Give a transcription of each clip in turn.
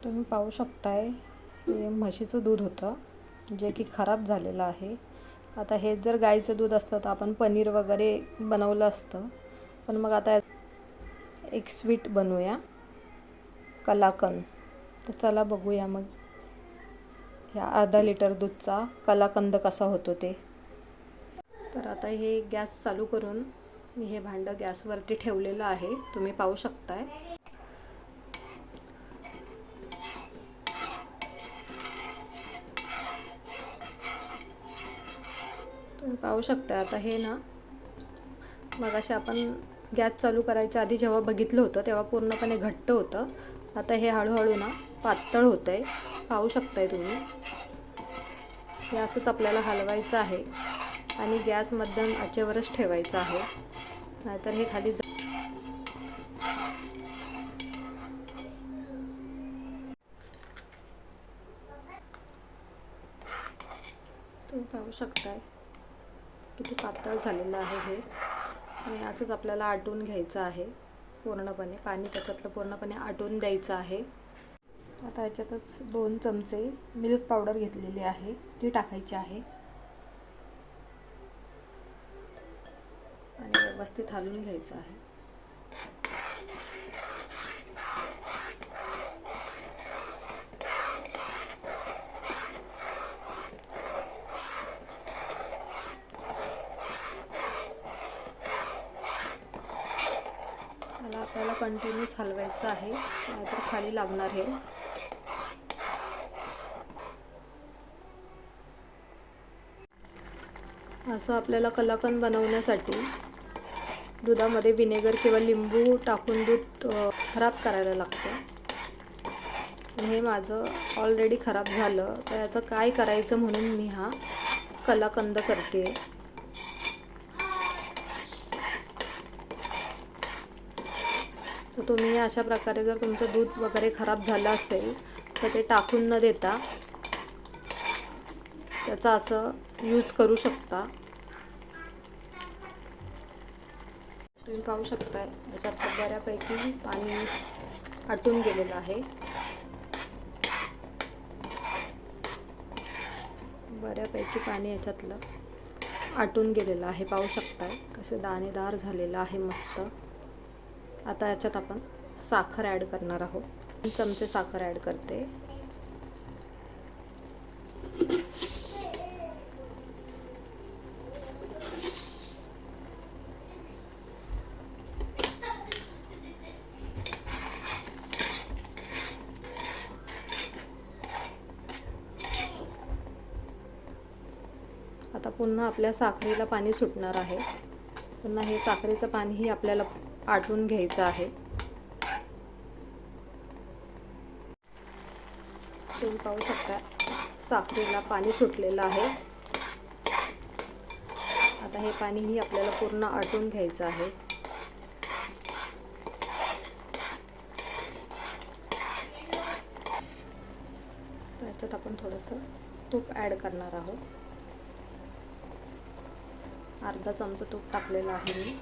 तुम्ही पाहू शकताय हे म्हशीचं दूध होतं जे की खराब झालेलं आहे. आता हे जर गाईचं दूध असतं तर आपण पनीर वगैरे बनवलं असतं. पण मग आता एक स्वीट बनवूया, कलाकंद. तर चला बघूया मग ह्या अर्धा लिटर दूधचा कलाकंद कसा होतो ते. तर आता हे गॅस चालू करून मी हे भांडं गॅसवरती ठेवलेलं आहे, तुम्ही पाहू शकताय. तुम्ही पाहू शकता आता हे ना, मगाशी आपण गॅस चालू करायच्या आधी जेव्हा बघितलं होतं तेव्हा पूर्णपणे घट्ट होतं. आता हे हळूहळू ना पातळ होतं आहे, पाहू शकताय तुम्ही. हे असंच आपल्याला हलवायचं आहे आणि गॅस मध्यम आचेवरच ठेवायचं आहे, नाहीतर हे खाली तुम्ही पाहू शकताय किती पातळ झालेलं आहे हे. आणि असंच आपल्याला आटून घ्यायचं आहे पूर्णपणे, पाणी त्याच्यातलं पूर्णपणे आटून द्यायचं आहे. आता याच्यातच 2 चमचे मिल्क पावडर घेतलेली आहे, ती टाकायची आहे आणि व्यवस्थित हलवून घ्यायचं आहे. मला आपल्याला कंटिन्यूस हलवायचं आहे, नाहीतर खाली लागणार हे. असं आपल्याला कलाकंद बनवण्यासाठी दुधामध्ये विनेगर किंवा लिंबू टाकून दूध खराब करायला लागतं. हे माझं ऑलरेडी खराब झालं, तर याचं काय करायचं म्हणून मी हा कलाकंद करते. तर तुम्ही अशा प्रकारे जर तुमचं दूध वगैरे खराब झालं असेल तर ते टाकून न देता त्याचा असं यूज करू शकता. तुम्ही पाहू शकताय याच्यात बऱ्यापैकी पाणी आटून गेलेलं आहे. बऱ्यापैकी पाणी याच्यातलं आटून गेलेलं आहे, पाहू शकताय कसं दाणेदार झालेलं आहे मस्त. आता याच्यात आपण साखर ॲड करणार आहोत. 3 चमचे साखर ॲड करते. आता पुन्हा आपल्या साखरेला पाणी सुटणार आहे. पुन्हा हे साखरेचं पाणीही आपल्याला आटून घ्यायचं आहे. तुम्ही पाहू शकता साखरेला पाणी सुटलेलं आहे. आता हे पाणीही आपल्याला पूर्ण आटून घ्यायचं आहे. त्याच्यात आपण थोडंसं तूप ॲड करणार आहोत. अर्धा चमचा तूप टाकलेलं आहे मी.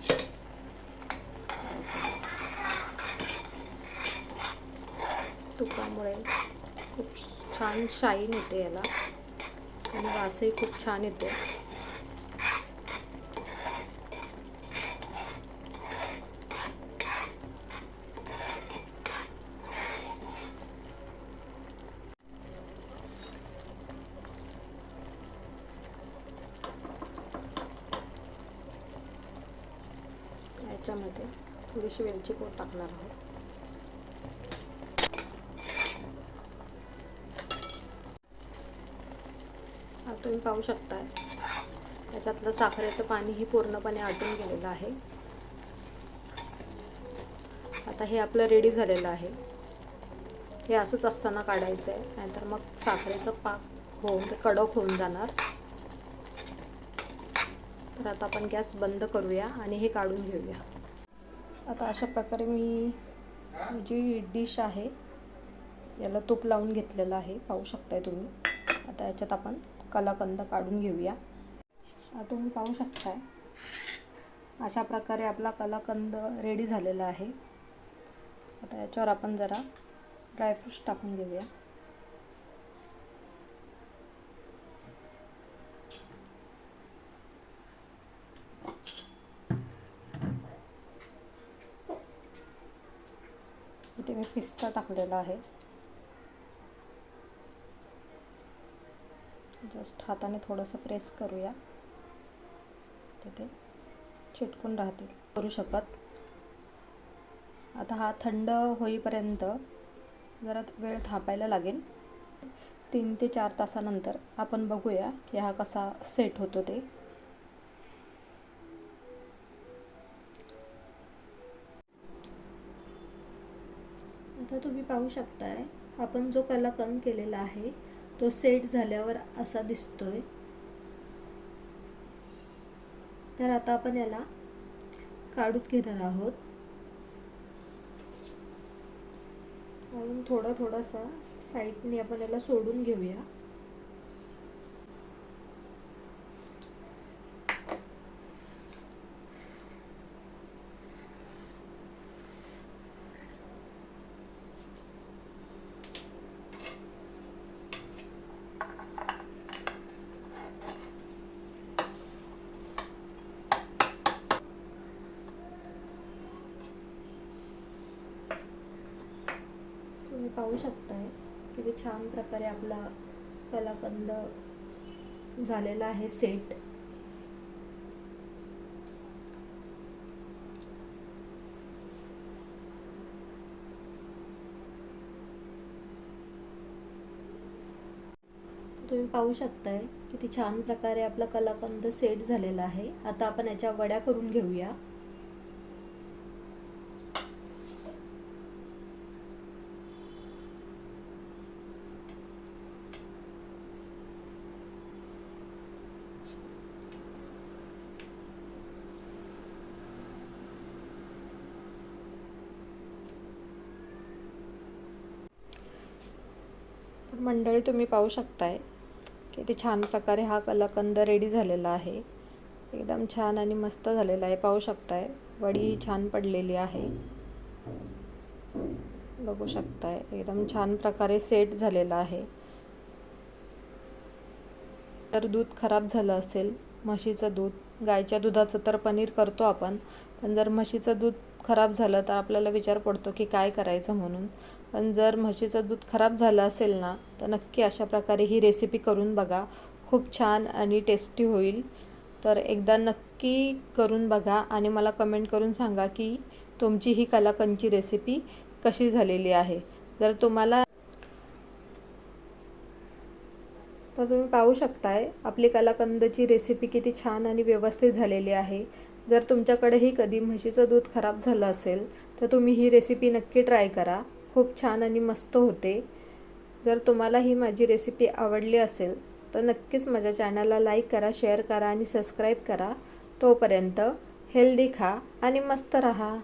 तुपामुळे खूप छान शाईन येते याला आणि वासही खूप छान येतो. याच्यामध्ये थोडीशी वेलची पूड टाकणार आहोत. तुम्ही पाहू शकताय त्याच्यातलं साखरेचं पाणीही पूर्णपणे आटून गेलेलं आहे. आता हे आपलं रेडी झालेलं आहे. हे असंच असताना काढायचं आहे, नाहीतर मग साखरेचं पाक होऊन ते कडक होऊन जाणार. तर आता आपण गॅस बंद करूया आणि हे काढून घेऊया. आता अशा प्रकारे मी जी डिश आहे याला तूप लावून घेतलेलं आहे, पाहू शकताय तुम्ही. आता याच्यात आपण कलाकंद काढून घेऊया. तुम्ही पाहू शकताय अशा प्रकारे आपला कलाकंद रेडी झालेला आहे. आता याच्यावर आपण जरा ड्रायफ्रूट्स टाकून घेऊया. इथे मी पिस्ता टाकलेला आहे. जस्ट हाताने थोडंसं प्रेस करूया, तिथे चिटकून राहतील. करू शकत. आता हा थंड होईपर्यंत जरा वेळ थांबायला लागेल. 3 ते 4 तासानंतर आपण बघूया की हा कसा सेट होतो ते. आता तुम्ही पाहू शकताय आपण जो कलाकंद केलेला आहे तो सेट झाल्यावर असा दिसतोय. तर आता आपण याला काढून घेणार आहोत. अजून थोडासा साईडने आपण याला सोडून घेऊया. तुम्ही पाहू शकताय किती छान प्रकारे आपला कलाकंद झालेला आहे सेट. तुम्ही पाहू शकताय किती छान प्रकारे आपला कलाकंद सेट झालेला आहे. आता आपण याच्या वड्या करून घेऊया. मंडळी तुम्ही पाहू शकताय किती छान प्रकारे हा कलाकंद रेडी झालेला आहे. एकदम छान आणि मस्त झालेला आहे. पाहू शकताय वडी छान पडलेली आहे. बघू शकताय एकदम छान प्रकारे सेट झालेला आहे. जर दूध खराब झालं असेल, म्हशीचं दूध, गायच्या दुधाचं तर पनीर करतो आपण, पण जर म्हशीचं दूध खराब झालं तर आपल्याला विचार पडतो की काय करायचं म्हणून. पण जर म्हशीचं दूध खराब झालं असेल ना तर नक्की अशा प्रकारे ही रेसिपी करून बघा. खूप छान आणि टेस्टी होईल. तर एकदा नक्की करून बघा आणि मला कमेंट करून सांगा की तुमची ही कलाकंदची रेसिपी कशी झालेली आहे. जर तुम्हाला तर तुम्ही पाहू शकताय आपली कलाकंदची रेसिपी किती छान आणि व्यवस्थित झालेली आहे. जर तुमच्याकडेही कधी म्हशीचं दूध खराब झालं असेल तर तुम्ही ही रेसिपी नक्की ट्राय करा. खूप छान आणि मस्त होते. जर तुम्हाला ही माझी रेसिपी आवडली असेल तर नक्कीच माझ्या चॅनलला लाईक करा, शेअर करा आणि सबस्क्राईब करा. तोपर्यंत हेल्दी खा आणि मस्त रहा.